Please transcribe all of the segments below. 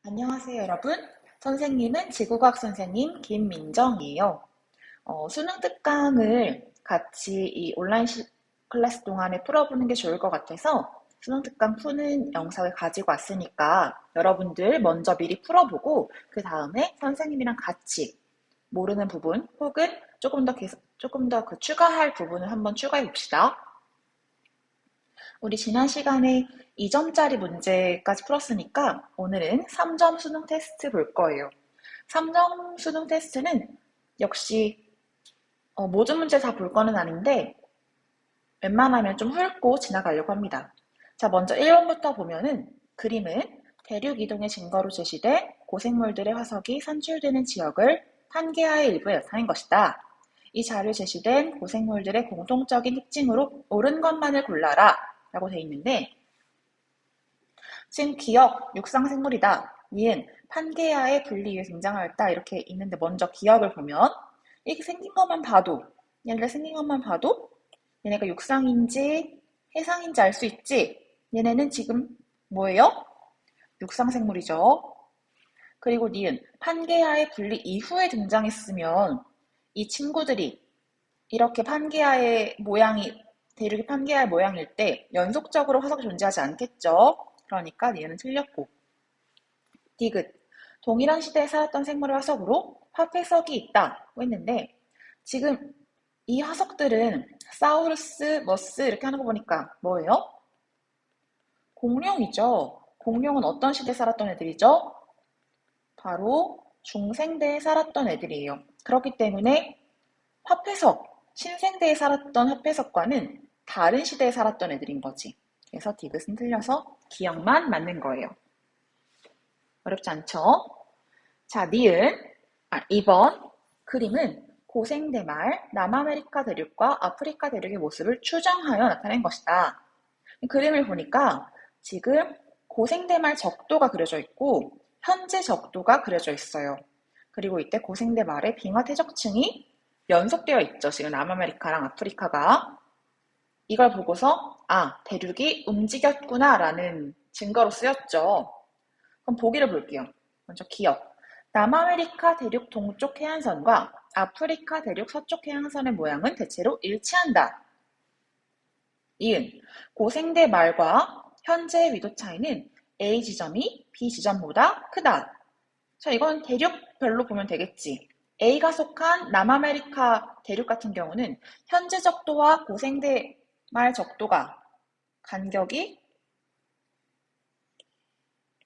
안녕하세요, 여러분. 선생님은 지구과학 선생님 김민정이에요. 수능 특강을 같이 이 온라인 클래스 동안에 풀어보는 게 좋을 것 같아서 수능 특강 푸는 영상을 가지고 왔으니까 여러분들 먼저 미리 풀어보고 그 다음에 선생님이랑 같이 모르는 부분 혹은 조금 더 추가할 부분을 한번 추가해 봅시다. 우리 지난 시간에 2점짜리 문제까지 풀었으니까 오늘은 3점 수능 테스트 볼 거예요. 3점 수능 테스트는 역시 모든 문제 다 볼 거는 아닌데 웬만하면 좀 훑고 지나가려고 합니다. 자, 먼저 1번부터 보면은 그림은 대륙 이동의 증거로 제시된 고생물들의 화석이 산출되는 지역을 판게아의 일부에 나타낸 것이다. 이 자료에 제시된 고생물들의 공통적인 특징으로 옳은 것만을 골라라 라고 돼 있는데 지금 기억, 육상생물이다. 니은 판게아의 분리 위에 등장하였다. 이렇게 있는데 먼저 기억을 보면 이렇게 생긴 것만 봐도 얘네가 생긴 것만 봐도 얘네가 육상인지 해상인지 알 수 있지. 얘네는 지금 뭐예요? 육상생물이죠. 그리고 니은 판게아의 분리 이후에 등장했으면 이 친구들이 이렇게 판게아의 모양이 대륙이 판게아의 모양일 때 연속적으로 화석이 존재하지 않겠죠. 그러니까 얘는 틀렸고. 디귿. 동일한 시대에 살았던 생물의 화석으로 화폐석이 있다고 했는데 지금 이 화석들은 사우루스, 머스 이렇게 하는 거 보니까 뭐예요? 공룡이죠. 공룡은 어떤 시대에 살았던 애들이죠? 바로 중생대에 살았던 애들이에요. 그렇기 때문에 화폐석, 신생대에 살았던 화폐석과는 다른 시대에 살았던 애들인 거지. 그래서 디귿은 틀려서 기억만 맞는 거예요. 어렵지 않죠? 자, 2번 그림은 고생대말 남아메리카 대륙과 아프리카 대륙의 모습을 추정하여 나타낸 것이다. 그림을 보니까 지금 고생대말 적도가 그려져 있고 현재 적도가 그려져 있어요. 그리고 이때 고생대말의 빙하 퇴적층이 연속되어 있죠. 지금 남아메리카랑 아프리카가. 이걸 보고서 대륙이 움직였구나 라는 증거로 쓰였죠. 그럼 보기를 볼게요. 먼저 기억. 남아메리카 대륙 동쪽 해안선과 아프리카 대륙 서쪽 해안선의 모양은 대체로 일치한다. 이은 고생대 말과 현재의 위도 차이는 A 지점이 B 지점보다 크다. 자, 이건 대륙별로 보면 되겠지. A가 속한 남아메리카 대륙 같은 경우는 현재 적도와 고생대 말 적도가 간격이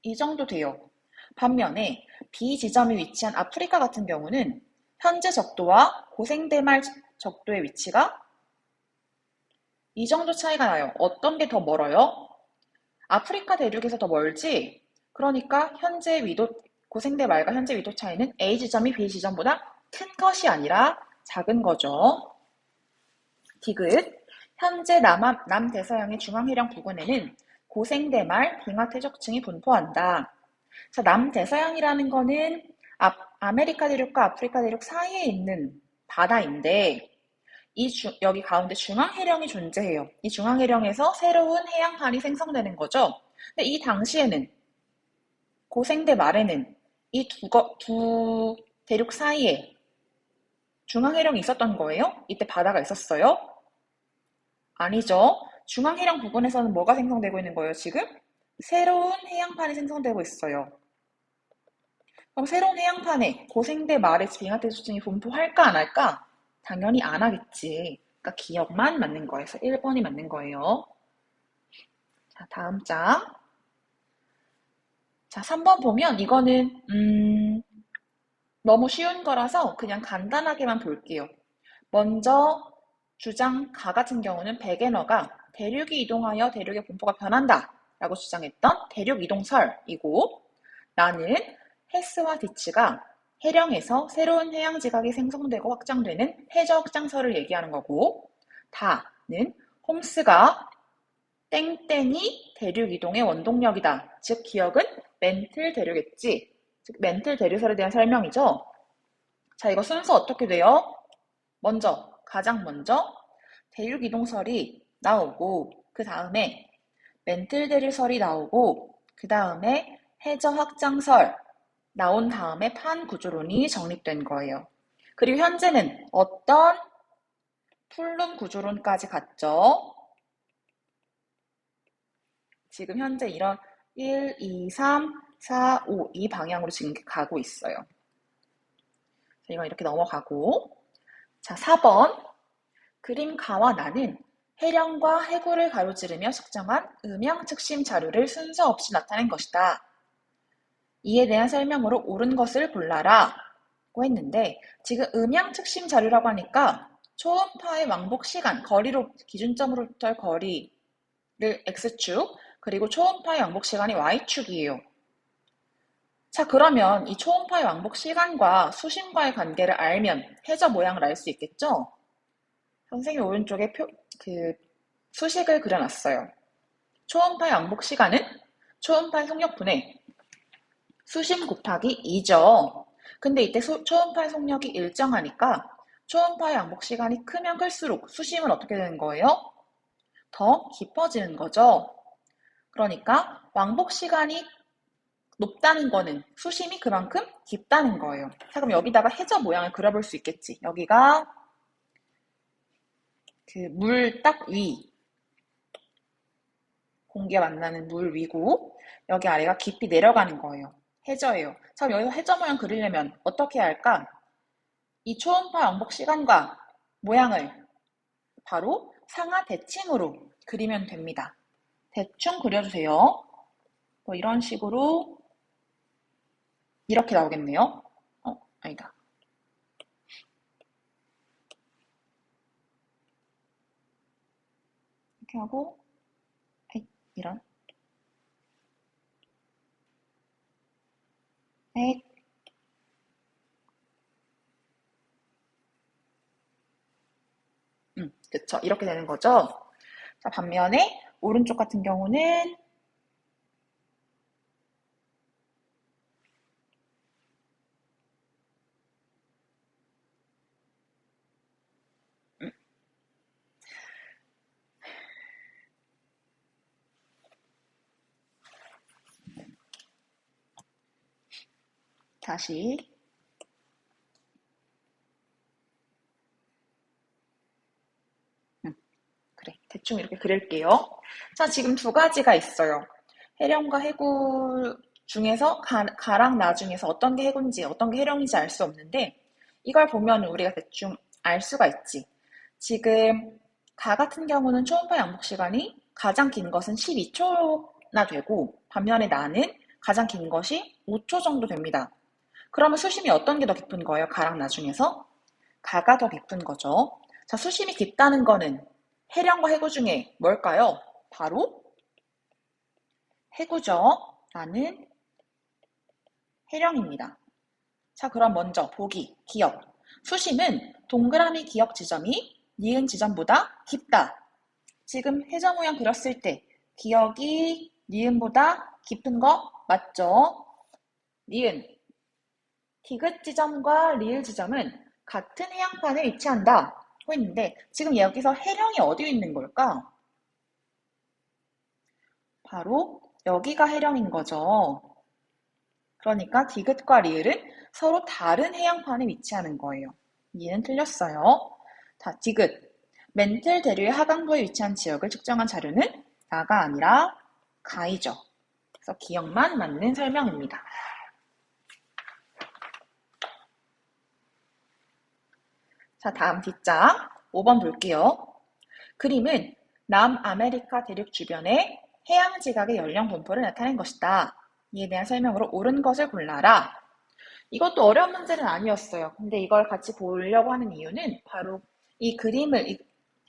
이 정도 돼요. 반면에 B 지점이 위치한 아프리카 같은 경우는 현재 적도와 고생대말 적도의 위치가 이 정도 차이가 나요. 어떤 게 더 멀어요? 아프리카 대륙에서 더 멀지? 그러니까 현재 위도, 고생대말과 현재 위도 차이는 A 지점이 B 지점보다 큰 것이 아니라 작은 거죠. 디귿. 현재 남대서양의 중앙해령 부근에는 고생대말 빙하 퇴적층이 분포한다. 자, 남대서양이라는 거는 아메리카 대륙과 아프리카 대륙 사이에 있는 바다인데 여기 가운데 중앙해령이 존재해요. 이 중앙해령에서 새로운 해양판이 생성되는 거죠. 근데 이 당시에는 고생대 말에는 이 두 대륙 사이에 중앙해령이 있었던 거예요? 이때 바다가 있었어요? 아니죠. 중앙해령 부근에서는 뭐가 생성되고 있는 거예요, 지금? 새로운 해양판이 생성되고 있어요. 그럼 새로운 해양판에 고생대 말의 빙하태수증이 분포할까 안 할까? 당연히 안 하겠지. 그러니까 기억만 맞는 거예요. 그래서 1번이 맞는 거예요. 자, 다음 장. 자, 3번 보면 이거는 너무 쉬운 거라서 그냥 간단하게만 볼게요. 먼저 주장 가 같은 경우는 베게너가 대륙이 이동하여 대륙의 분포가 변한다 라고 주장했던 대륙 이동설이고 나는 헤스와 디츠가 해령에서 새로운 해양 지각이 생성되고 확장되는 해저 확장설을 얘기하는 거고 다는 홈스가 땡땡이 대륙 이동의 원동력이다. 즉 기억은 멘틀 대류겠지. 즉 멘틀 대류설에 대한 설명이죠. 자, 이거 순서 어떻게 돼요? 가장 먼저 대륙 이동설이 나오고 그 다음에 멘틀 대류설이 나오고 그 다음에 해저 확장설 나온 다음에 판 구조론이 정립된 거예요. 그리고 현재는 어떤 풀룸 구조론까지 갔죠? 지금 현재 이런 1, 2, 3, 4, 5 이 방향으로 지금 가고 있어요. 이건 이렇게 넘어가고 자, 4번 그림가와 나는 해령과 해구를 가로지르며 측정한 음영 측심 자료를 순서 없이 나타낸 것이다. 이에 대한 설명으로 옳은 것을 골라라 고 했는데 지금 음양 측심 자료라고 하니까 초음파의 왕복 시간, 거리로 기준점으로부터의 거리를 X축, 그리고 초음파의 왕복 시간이 Y축이에요. 자, 그러면 이 초음파의 왕복 시간과 수심과의 관계를 알면 해저 모양을 알 수 있겠죠? 선생님 오른쪽에 수식을 그려놨어요. 초음파의 왕복 시간은 초음파의 속력분의 수심 곱하기 2죠. 근데 이때 초음파의 속력이 일정하니까 초음파의 왕복 시간이 크면 클수록 수심은 어떻게 되는 거예요? 더 깊어지는 거죠. 그러니까 왕복 시간이 높다는 거는 수심이 그만큼 깊다는 거예요. 자, 그럼 여기다가 해저 모양을 그려볼 수 있겠지. 여기가 그 물 딱 위, 공기가 만나는 물 위고 여기 아래가 깊이 내려가는 거예요. 해저예요. 자, 그럼 여기서 해저 모양 그리려면 어떻게 해야 할까? 이 초음파 왕복 시간과 모양을 바로 상하 대칭으로 그리면 됩니다. 대충 그려주세요. 뭐 이런 식으로 이렇게 나오겠네요. 아니다. 이렇게 하고 이런 그쵸. 이렇게 되는 거죠. 자, 반면에 오른쪽 같은 경우는 다시 그래. 대충 이렇게 그릴게요. 자, 지금 두 가지가 있어요. 해령과 해구 중에서 가랑 나 중에서 어떤 게 해군지 어떤 게 해령인지 알 수 없는데 이걸 보면 우리가 대충 알 수가 있지. 지금 가 같은 경우는 초음파 양복 시간이 가장 긴 것은 12초나 되고 반면에 나는 가장 긴 것이 5초 정도 됩니다. 그러면 수심이 어떤 게 더 깊은 거예요? 가랑 나 중에서? 가가 더 깊은 거죠. 자, 수심이 깊다는 거는 해령과 해구 중에 뭘까요? 바로 해구죠. 나는 해령입니다. 자, 그럼 먼저 보기, 기억. 수심은 동그라미 기억 지점이 니은 지점보다 깊다. 지금 해저 모양 그렸을 때 기억이 니은보다 깊은 거 맞죠? 니은. 디귿 지점과 리을 지점은 같은 해양판에 위치한다. 고 있는데 지금 여기서 해령이 어디에 있는 걸까? 바로 여기가 해령인 거죠. 그러니까 디귿과 리을은 서로 다른 해양판에 위치하는 거예요. 이해는 틀렸어요. 자, 디귿. 멘틀 대류의 하강부에 위치한 지역을 측정한 자료는 나가 아니라 가이죠. 그래서 기억만 맞는 설명입니다. 자, 다음 뒷장 5번 볼게요. 그림은 남아메리카 대륙 주변의 해양 지각의 연령 분포를 나타낸 것이다. 이에 대한 설명으로 옳은 것을 골라라. 이것도 어려운 문제는 아니었어요. 근데 이걸 같이 보려고 하는 이유는 바로 이 그림을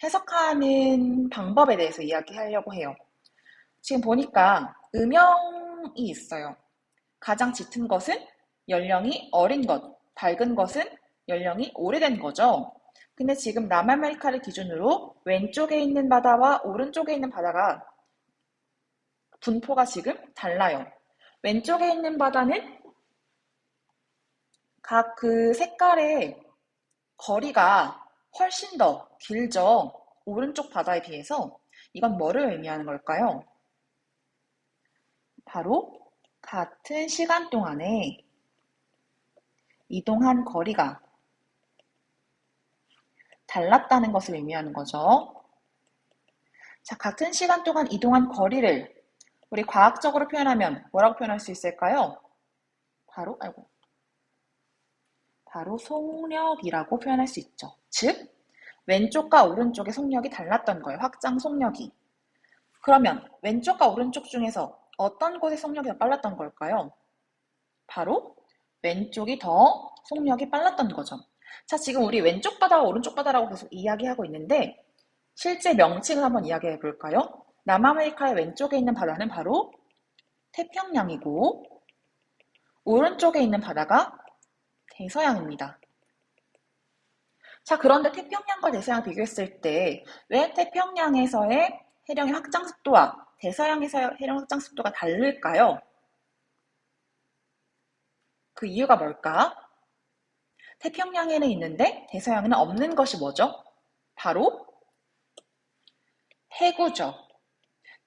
해석하는 방법에 대해서 이야기하려고 해요. 지금 보니까 음영이 있어요. 가장 짙은 것은 연령이 어린 것, 밝은 것은 연령이 오래된 거죠. 근데 지금 남아메리카를 기준으로 왼쪽에 있는 바다와 오른쪽에 있는 바다가 분포가 지금 달라요. 왼쪽에 있는 바다는 각 그 색깔의 거리가 훨씬 더 길죠. 오른쪽 바다에 비해서. 이건 뭐를 의미하는 걸까요? 바로 같은 시간 동안에 이동한 거리가 달랐다는 것을 의미하는 거죠. 자, 같은 시간 동안 이동한 거리를 우리 과학적으로 표현하면 뭐라고 표현할 수 있을까요? 바로 속력이라고 표현할 수 있죠. 즉, 왼쪽과 오른쪽의 속력이 달랐던 거예요. 확장 속력이. 그러면 왼쪽과 오른쪽 중에서 어떤 곳의 속력이 더 빨랐던 걸까요? 바로 왼쪽이 더 속력이 빨랐던 거죠. 자, 지금 우리 왼쪽 바다와 오른쪽 바다라고 계속 이야기하고 있는데 실제 명칭을 한번 이야기해 볼까요? 남아메리카의 왼쪽에 있는 바다는 바로 태평양이고 오른쪽에 있는 바다가 대서양입니다. 자, 그런데 태평양과 대서양 비교했을 때 왜 태평양에서의 해령의 확장 속도와 대서양에서의 해령 확장 속도가 다를까요? 그 이유가 뭘까? 태평양에는 있는데 대서양에는 없는 것이 뭐죠? 바로 해구죠.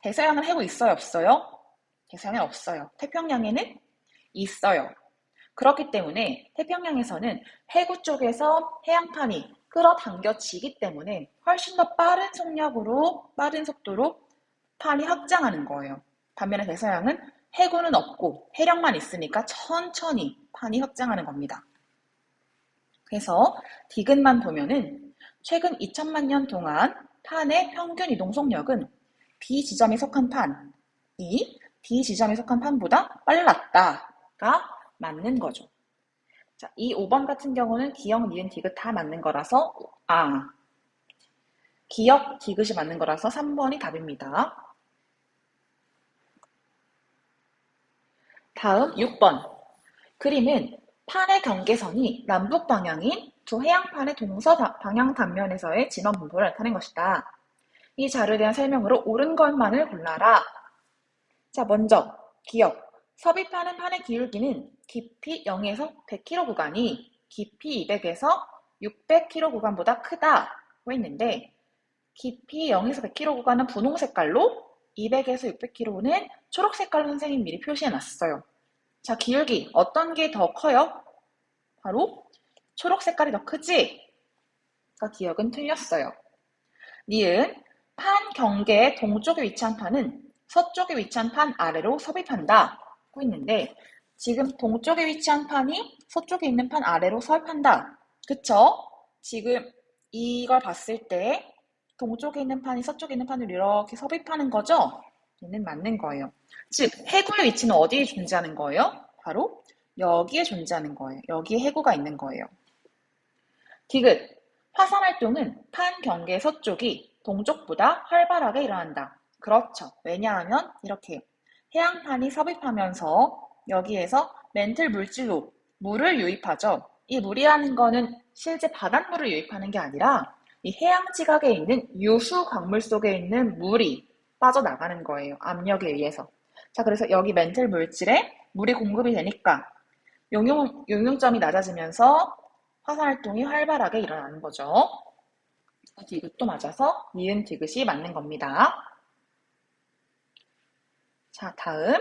대서양은 해구 있어요, 없어요? 대서양에는 없어요. 태평양에는 있어요. 그렇기 때문에 태평양에서는 해구 쪽에서 해양판이 끌어당겨지기 때문에 훨씬 더 빠른 속력으로, 빠른 속도로 판이 확장하는 거예요. 반면에 대서양은 해구는 없고 해령만 있으니까 천천히 판이 확장하는 겁니다. 그래서 디귿만 보면은 최근 2천만 년 동안 판의 평균 이동 속력은 B 지점에 속한 판이 D 지점에 속한 판보다 빨랐다가 맞는 거죠. 자, 이 5번 같은 경우는 기역, 니은, 디귿 다 맞는 거라서 기역, 디귿이 맞는 거라서 3번이 답입니다. 다음 6번. 그림은 판의 경계선이 남북 방향인 두 해양판의 동서 방향 단면에서의 진원 분포를 나타낸 것이다. 이 자료에 대한 설명으로 옳은 것만을 골라라. 자, 먼저 기역. 섭입하는 판의 기울기는 깊이 0에서 100km 구간이 깊이 200에서 600km 구간보다 크다고 했는데 깊이 0에서 100km 구간은 분홍 색깔로 200에서 600km는 초록 색깔로 선생님이 미리 표시해 놨어요. 자, 기울기 어떤 게 더 커요? 바로 초록 색깔이 더 크지? 그러니까 기억은 틀렸어요. 니은 판 경계의 동쪽에 위치한 판은 서쪽에 위치한 판 아래로 섭입한다 고 있는데 지금 동쪽에 위치한 판이 서쪽에 있는 판 아래로 섭입한다. 그쵸? 지금 이걸 봤을 때 동쪽에 있는 판이 서쪽에 있는 판을 이렇게 섭입하는 거죠? 얘는 맞는 거예요. 즉 해구의 위치는 어디에 존재하는 거예요? 바로 여기에 존재하는 거예요. 여기에 해구가 있는 거예요. 디귿 화산 활동은 판 경계 서쪽이 동쪽보다 활발하게 일어난다. 그렇죠. 왜냐하면 이렇게 해양판이 섭입하면서 여기에서 멘틀 물질로 물을 유입하죠. 이 물이라는 거는 실제 바닷물을 유입하는 게 아니라 이 해양 지각에 있는 유수 광물 속에 있는 물이 빠져나가는 거예요. 압력에 의해서. 자, 그래서 여기 멘틀 물질에 물이 공급이 되니까 용융점이 낮아지면서 화산 활동이 활발하게 일어나는 거죠. 디귿도 맞아서 니은 디귿이 맞는 겁니다. 자, 다음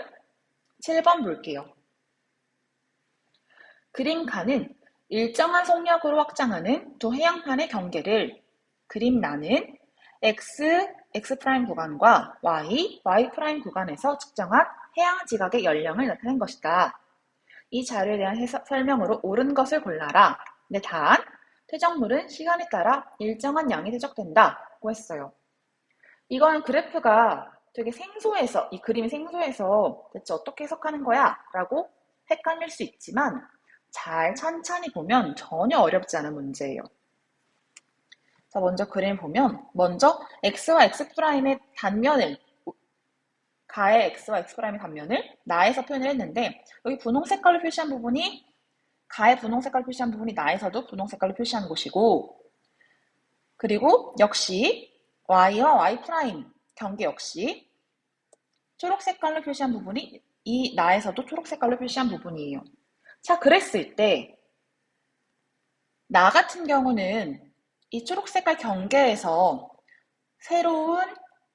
7번 볼게요. 그림가는 일정한 속력으로 확장하는 두 해양판의 경계를 그림나는 x 구간과 y 구간에서 측정한 해양 지각의 연령을 나타낸 것이다. 이 자료에 대한 설명으로 옳은 것을 골라라. 근데 단, 퇴적물은 시간에 따라 일정한 양이 퇴적된다고 했어요. 이건 그래프가 되게 생소해서, 이 그림이 생소해서 대체 어떻게 해석하는 거야? 라고 헷갈릴 수 있지만 잘 천천히 보면 전혀 어렵지 않은 문제예요. 자, 먼저 그림 보면 먼저 x와 x'의 단면을 가의 x와 x'의 단면을 나에서 표현을 했는데 여기 분홍 색깔로 표시한 부분이 가의 분홍 색깔로 표시한 부분이 나에서도 분홍 색깔로 표시한 곳이고 그리고 역시 y와 y' 경계 역시 초록 색깔로 표시한 부분이 이 나에서도 초록 색깔로 표시한 부분이에요. 자, 그랬을 때 나 같은 경우는 이 초록 색깔 경계에서 새로운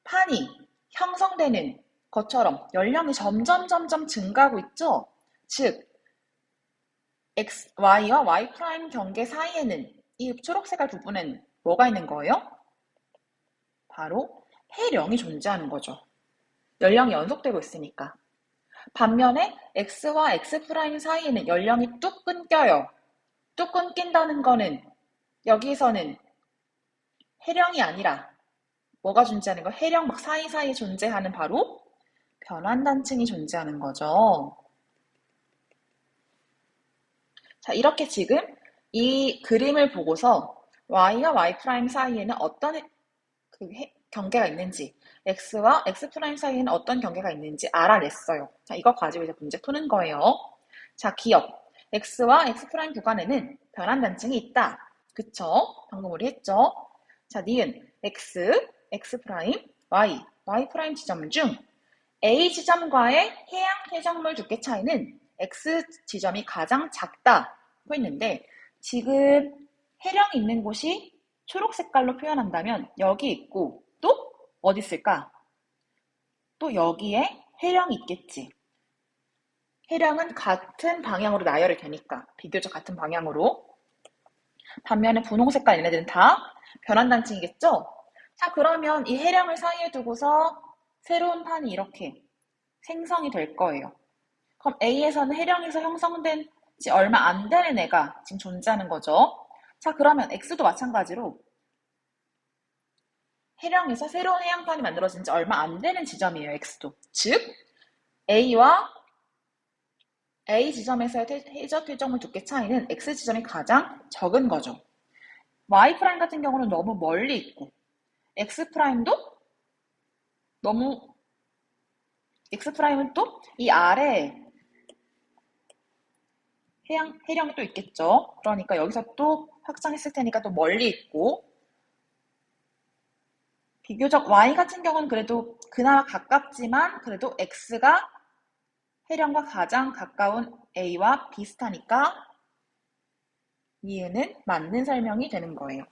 판이 형성되는 것처럼 연령이 점점 증가하고 있죠? 즉, y와 y 프라임 경계 사이에는 이 초록색깔 부분엔 뭐가 있는 거예요? 바로 해령이 존재하는 거죠. 연령이 연속되고 있으니까. 반면에 x와 x 프라임 사이에는 연령이 뚝 끊겨요. 뚝 끊긴다는 거는 여기서는 해령이 아니라 뭐가 존재하는 거예요? 해령 막 사이사이에 존재하는 바로 변환단층이 존재하는 거죠. 자, 이렇게 지금 이 그림을 보고서 y와 y 프라임 사이에는 어떤 경계가 있는지, x와 x 프라임 사이에는 어떤 경계가 있는지 알아냈어요. 자, 이거 가지고 이제 문제 푸는 거예요. 자, 기억. x와 x 프라임 구간에는 변환단층이 있다. 그쵸? 방금 우리 했죠? 자, 니은 x 프라임, y 프라임 지점 중 A 지점과의 해양 해적물 두께 차이는 X 지점이 가장 작다고 했는데 지금 해령이 있는 곳이 초록 색깔로 표현한다면 여기 있고 또 어디 있을까? 또 여기에 해령이 있겠지. 해령은 같은 방향으로 나열이 되니까 비교적 같은 방향으로. 반면에 분홍 색깔 얘네들은 다 변환단층이겠죠? 자, 그러면 이 해령을 사이에 두고서 새로운 판이 이렇게 생성이 될 거예요. 그럼 A에서는 해령에서 형성된 지 얼마 안 되는 애가 지금 존재하는 거죠. 자, 그러면 X도 마찬가지로 해령에서 새로운 해양판이 만들어진 지 얼마 안 되는 지점이에요. X도. 즉, A와 A 지점에서의 해적 회전물 두께 차이는 X 지점이 가장 적은 거죠. Y 프라임 같은 경우는 너무 멀리 있고 X 프라임도 너무 X 프라임은 또 이 아래에 해령이 또 있겠죠. 그러니까 여기서 또 확장했을 테니까 또 멀리 있고 비교적 Y 같은 경우는 그래도 그나마 가깝지만 그래도 X가 해령과 가장 가까운 A와 비슷하니까 니은은 맞는 설명이 되는 거예요.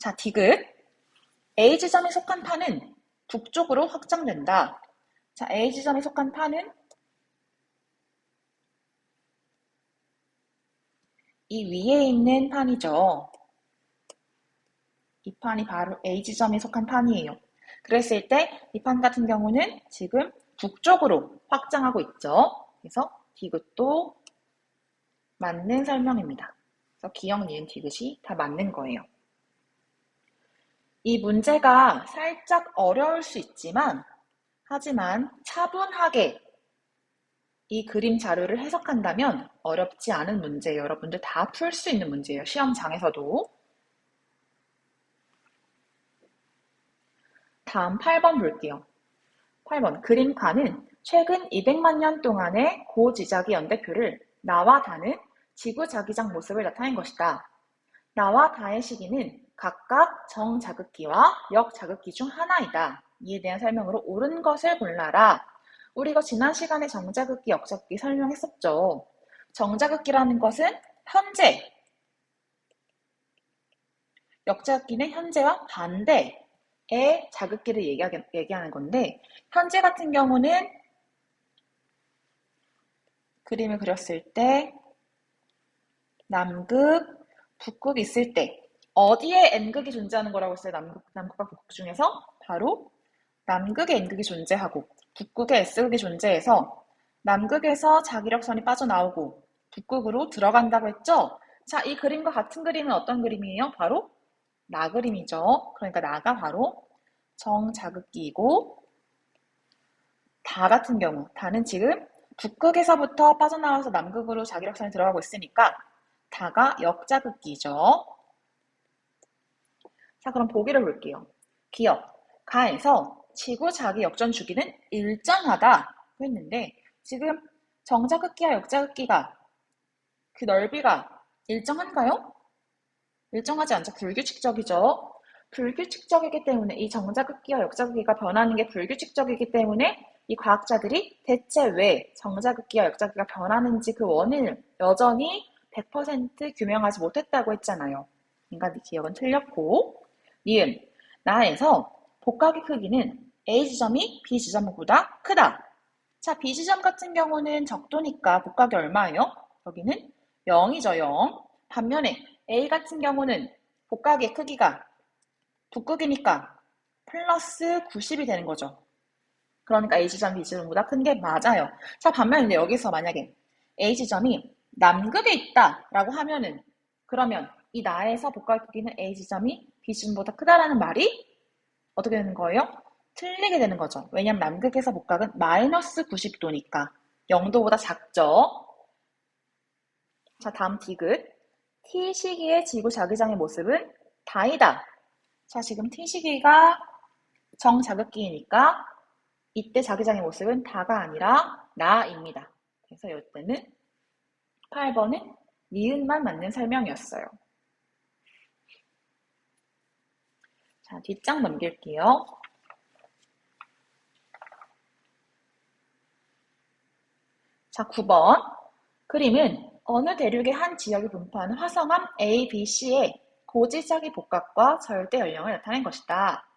자, 디귿. A 지점에 속한 판은 북쪽으로 확장된다. 자, A 지점에 속한 판은 이 위에 있는 판이죠. 이 판이 바로 A 지점에 속한 판이에요. 그랬을 때 이 판 같은 경우는 지금 북쪽으로 확장하고 있죠. 그래서 디귿도 맞는 설명입니다. 그래서 기역, 니은, 디귿이 다 맞는 거예요. 이 문제가 살짝 어려울 수 있지만 하지만 차분하게 이 그림 자료를 해석한다면 어렵지 않은 문제예요. 여러분들 다 풀 수 있는 문제예요. 시험장에서도. 다음 8번 볼게요. 8번 그림과는 최근 200만 년 동안의 고지자기 연대표를 나와 다는 지구 자기장 모습을 나타낸 것이다. 나와 다의 시기는 각각 정자극기와 역자극기 중 하나이다. 이에 대한 설명으로 옳은 것을 골라라. 우리 이거 지난 시간에 정자극기, 역자극기 설명했었죠. 정자극기라는 것은 현재, 역자극기는 현재와 반대의 자극기를 얘기하는 건데 현재 같은 경우는 그림을 그렸을 때 남극, 북극이 있을 때 어디에 N극이 존재하는 거라고 했어요? 남극과 북극 중에서? 바로 남극에 N극이 존재하고 북극에 S극이 존재해서 남극에서 자기력선이 빠져나오고 북극으로 들어간다고 했죠? 자, 이 그림과 같은 그림은 어떤 그림이에요? 바로 나 그림이죠. 그러니까 나가 바로 정자극기이고 다 같은 경우 다는 지금 북극에서부터 빠져나와서 남극으로 자기력선이 들어가고 있으니까 다가 역자극기죠. 자, 그럼 보기를 볼게요. 기억. 가에서 지구 자기 역전 주기는 일정하다고 했는데 지금 정자극기와 역자극기가 그 넓이가 일정한가요? 일정하지 않죠. 불규칙적이죠. 불규칙적이기 때문에 이 정자극기와 역자극기가 변하는 게 불규칙적이기 때문에 이 과학자들이 대체 왜 정자극기와 역자극기가 변하는지 그 원인을 여전히 100% 규명하지 못했다고 했잖아요. 그러니까 기억은 틀렸고 니은 나에서 복각의 크기는 A 지점이 B 지점보다 크다. 자, B 지점 같은 경우는 적도니까 복각이 얼마예요? 여기는 0이죠, 0. 반면에 A 같은 경우는 복각의 크기가 북극이니까 플러스 90이 되는 거죠. 그러니까 A 지점, B 지점보다 큰 게 맞아요. 자, 반면에 여기서 만약에 A 지점이 남극에 있다라고 하면은 그러면 이 나에서 복각 크기는 A 지점이 B 지점보다 크다라는 말이 어떻게 되는 거예요? 틀리게 되는 거죠. 왜냐면 남극에서 복각은 마이너스 90도니까 0도보다 작죠. 자, 다음 디귿. T 시기의 지구 자기장의 모습은 다이다. 자, 지금 T 시기가 정자극기이니까 이때 자기장의 모습은 다가 아니라 나입니다. 그래서 이때는 8번은 니은만 맞는 설명이었어요. 자, 뒷장 넘길게요. 자, 9번. 그림은 어느 대륙의 한 지역이 분포하는 화성암 A, B, C의 고지짝이 복각과 절대 연령을 나타낸 것이다.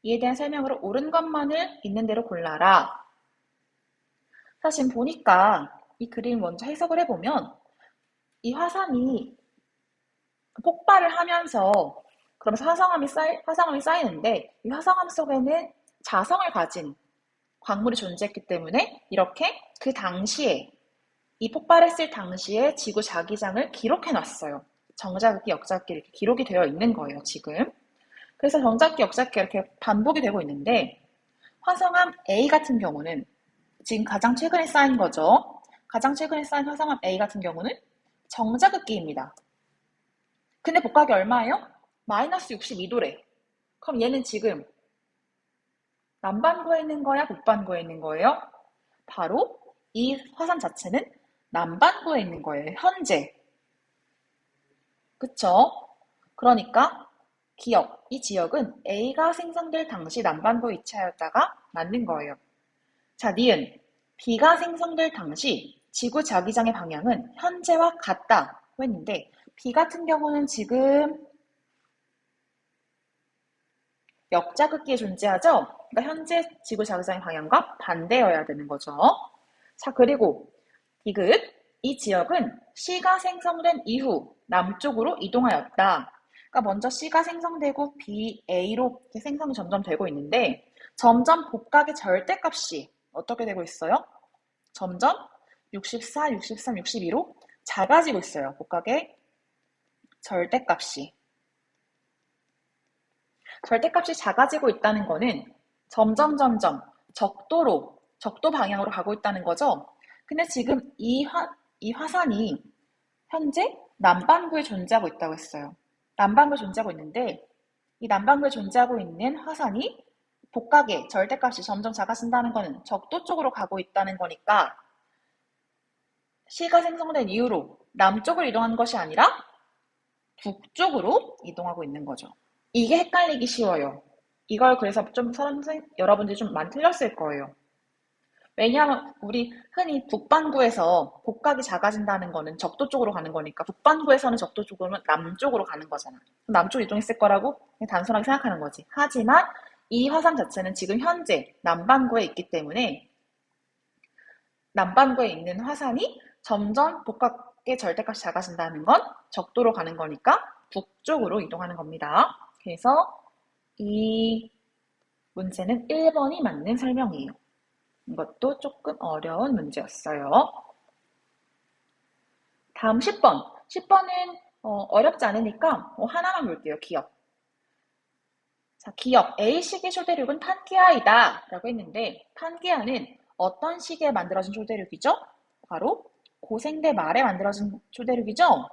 이에 대한 설명으로 옳은 것만을 있는 대로 골라라. 사실 보니까 이 그림 먼저 해석을 해보면 이 화산이 폭발을 하면서 그러면서 화성암이 쌓이는데 이 화성암 속에는 자성을 가진 광물이 존재했기 때문에 이렇게 그 당시에 이 폭발했을 당시에 지구 자기장을 기록해 놨어요. 정자극기, 역자극기 이렇게 기록이 되어 있는 거예요, 지금. 그래서 정자극기, 역자극기 이렇게 반복이 되고 있는데 화성암 A 같은 경우는 지금 가장 최근에 쌓인 거죠. 가장 최근에 쌓인 화성암 A 같은 경우는 정자극기입니다. 근데 복각이 얼마예요? 마이너스 62도래. 그럼 얘는 지금 남반구에 있는 거야? 북반구에 있는 거예요? 바로 이 화산 자체는 남반구에 있는 거예요. 현재. 그쵸? 그러니까 기억, 이 지역은 A가 생성될 당시 남반구에 위치하였다가 맞는 거예요. 자, 니은. B가 생성될 당시 지구 자기장의 방향은 현재와 같다고 했는데 B 같은 경우는 지금 역자극기에 존재하죠? 그러니까 현재 지구 자기장의 방향과 반대여야 되는 거죠. 자, 그리고 디귿. 이 지역은 C가 생성된 이후 남쪽으로 이동하였다. 그러니까 먼저 C가 생성되고 B, A로 생성이 점점 되고 있는데 점점 복각의 절대값이 어떻게 되고 있어요? 점점 64, 63, 62로 작아지고 있어요. 복각의 절대값이. 절대값이 작아지고 있다는 거는 점점 적도 방향으로 가고 있다는 거죠. 근데 지금 이 화산이 현재 남반구에 존재하고 있다고 했어요. 남반구에 존재하고 있는데 이 남반구에 존재하고 있는 화산이 복각의 절대값이 점점 작아진다는 거는 적도 쪽으로 가고 있다는 거니까 C가 생성된 이후로 남쪽으로 이동하는 것이 아니라 북쪽으로 이동하고 있는 거죠. 이게 헷갈리기 쉬워요. 이걸 그래서 좀 여러분들이 좀 많이 틀렸을 거예요. 왜냐하면 우리 흔히 북반구에서 복각이 작아진다는 거는 적도 쪽으로 가는 거니까 북반구에서는 적도 쪽으로는 남쪽으로 가는 거잖아. 남쪽으로 이동했을 거라고 그냥 단순하게 생각하는 거지. 하지만 이 화산 자체는 지금 현재 남반구에 있기 때문에 남반구에 있는 화산이 점점 복각의 절대값이 작아진다는 건 적도로 가는 거니까 북쪽으로 이동하는 겁니다. 그래서 이 문제는 1번이 맞는 설명이에요. 이것도 조금 어려운 문제였어요. 다음 10번. 10번은 어렵지 않으니까 하나만 볼게요. 기억. 자, 기억. A식의 초대륙은 판게아이다 라고 했는데 판게아는 어떤 시기에 만들어진 초대륙이죠? 바로 고생대 말에 만들어진 초대륙이죠?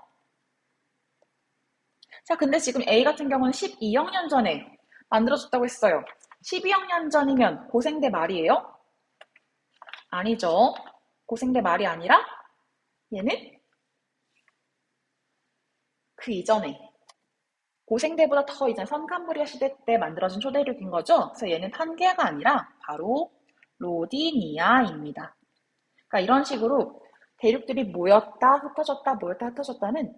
자, 근데 지금 A 같은 경우는 12억 년 전에 만들어졌다고 했어요. 12억 년 전이면 고생대 말이에요? 아니죠. 고생대 말이 아니라 얘는 그 이전에 고생대보다 더 이전 선캄브리아 시대 때 만들어진 초대륙인 거죠. 그래서 얘는 판게아가 아니라 바로 로디니아입니다. 그러니까 이런 식으로 대륙들이 모였다 흩어졌다 모였다 흩어졌다는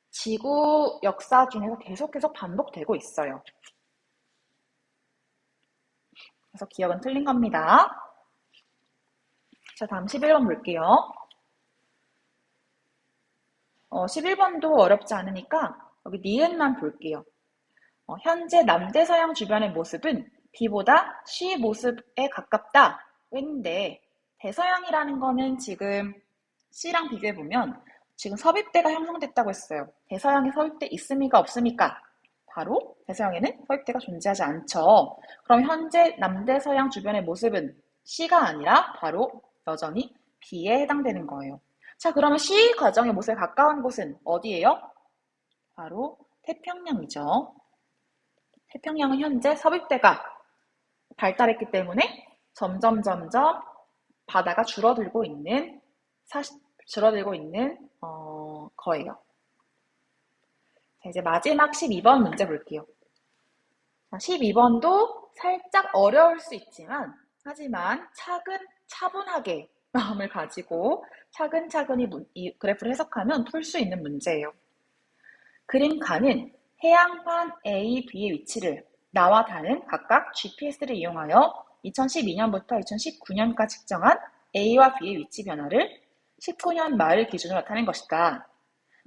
지구 역사 중에서 계속 반복되고 있어요. 그래서 기억은 틀린 겁니다. 자, 다음 11번 볼게요. 11번도 어렵지 않으니까 여기 니은만 볼게요. 현재 남대서양 주변의 모습은 B보다 C 모습에 가깝다 했는데 대서양이라는 거는 지금 C랑 비교해보면 지금 섭입대가 형성됐다고 했어요. 대서양에 섭입대 있습니까? 없습니까? 바로 대서양에는 섭입대가 존재하지 않죠. 그럼 현재 남대서양 주변의 모습은 C가 아니라 바로 여전히 B에 해당되는 거예요. 자, 그러면 C 과정의 모습에 가까운 곳은 어디예요? 바로 태평양이죠. 태평양은 현재 섭입대가 발달했기 때문에 점점 바다가 줄어들고 있는 거예요. 자, 이제 마지막 12번 문제 볼게요. 12번도 살짝 어려울 수 있지만 하지만 차분하게 마음을 가지고 차근차근히 이 그래프를 해석하면 풀 수 있는 문제예요. 그림가는 해양판 A, B의 위치를 나와 다는 각각 GPS를 이용하여 2012년부터 2019년까지 측정한 A와 B의 위치 변화를 19년 말 기준으로 나타낸 것이다.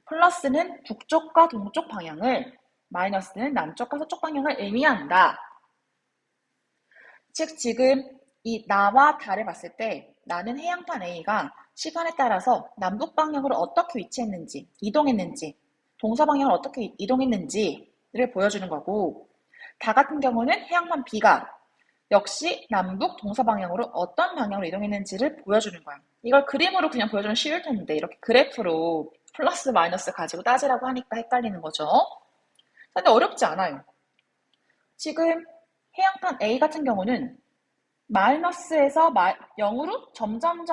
플러스는 북쪽과 동쪽 방향을, 마이너스는 남쪽과 서쪽 방향을 의미한다. 즉 지금 이 나와 달을 봤을 때 나는 해양판 A가 시간에 따라서 남북 방향으로 어떻게 위치했는지, 이동했는지, 동서 방향을 어떻게 이동했는지를 보여주는 거고, 다 같은 경우는 해양판 B가 역시 남북 동서 방향으로 어떤 방향으로 이동했는지를 보여주는 거야. 이걸 그림으로 그냥 보여주면 쉬울 텐데 이렇게 그래프로 플러스 마이너스 가지고 따지라고 하니까 헷갈리는 거죠. 근데 어렵지 않아요. 지금 해양판 A 같은 경우는 마이너스에서 0으로 점점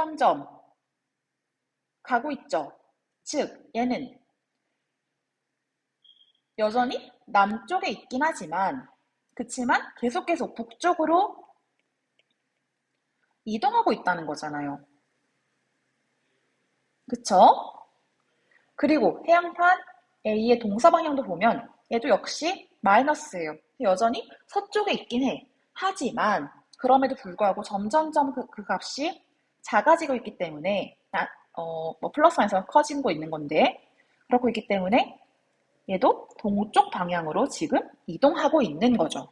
가고 있죠. 즉 얘는 여전히 남쪽에 있긴 하지만 그치만 계속 북쪽으로 이동하고 있다는 거잖아요. 그쵸? 그리고 해양판 A의 동서 방향도 보면 얘도 역시 마이너스예요. 여전히 서쪽에 있긴 해. 하지만 그럼에도 불구하고 점점 그 값이 작아지고 있기 때문에 플러스 마이너스가 커지고 있는 건데 그렇고 있기 때문에 얘도 동쪽 방향으로 지금 이동하고 있는 거죠.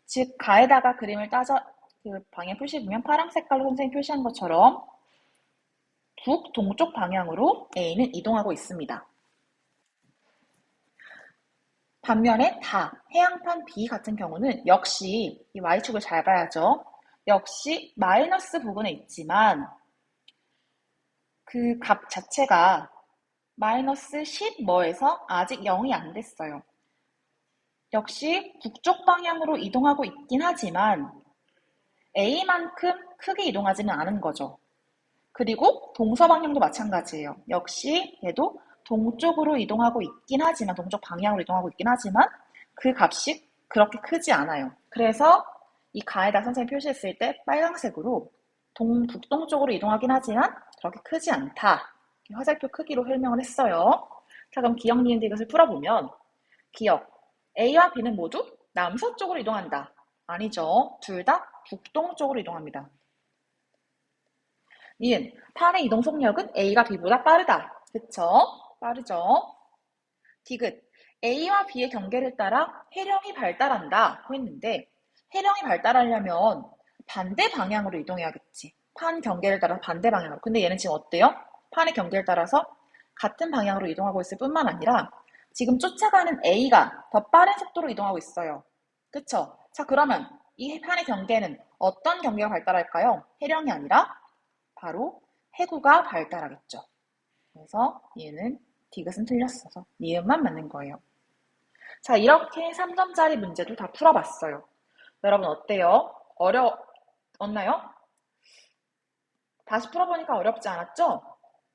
즉 가에다가 그림을 그 방향 표시 보면 파란 색깔로 선생님이 표시한 것처럼 북동쪽 방향으로 A는 이동하고 있습니다. 반면에 해양판 B 같은 경우는 역시 이 Y축을 잘 봐야죠. 역시 마이너스 부분에 있지만 그 값 자체가 마이너스 10 뭐에서 아직 0이 안 됐어요. 역시 북쪽 방향으로 이동하고 있긴 하지만 A만큼 크게 이동하지는 않은 거죠. 그리고 동서 방향도 마찬가지예요. 역시 얘도 동쪽으로 이동하고 있긴 하지만 동쪽 방향으로 이동하고 있긴 하지만 그 값이 그렇게 크지 않아요. 그래서 이 가에다 선생님이 표시했을 때 빨간색으로 북동쪽으로 이동하긴 하지만 그렇게 크지 않다. 화살표 크기로 설명을 했어요. 자, 그럼 기억 니은데 이것을 풀어보면 기억 A와 B는 모두 남서쪽으로 이동한다. 아니죠. 둘 다 북동쪽으로 이동합니다. 니은 판의 이동 속력은 A가 B보다 빠르다. 그쵸? 빠르죠? 디귿 A와 B의 경계를 따라 해령이 발달한다 했는데 해령이 발달하려면 반대 방향으로 이동해야겠지. 판 경계를 따라 반대 방향으로. 근데 얘는 지금 어때요? 판의 경계를 따라서 같은 방향으로 이동하고 있을 뿐만 아니라 지금 쫓아가는 A가 더 빠른 속도로 이동하고 있어요. 그쵸? 자, 그러면 이 판의 경계는 어떤 경계가 발달할까요? 해령이 아니라 바로 해구가 발달하겠죠. 그래서 얘는 디귿은 틀렸어서 니은만 맞는 거예요. 자, 이렇게 3점짜리 문제도 다 풀어봤어요. 여러분 어때요? 어려웠나요? 다시 풀어보니까 어렵지 않았죠?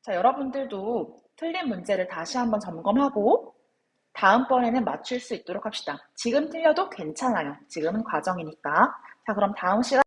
자, 여러분들도 틀린 문제를 다시 한번 점검하고 다음번에는 맞출 수 있도록 합시다. 지금 틀려도 괜찮아요. 지금은 과정이니까. 자, 그럼 다음 시간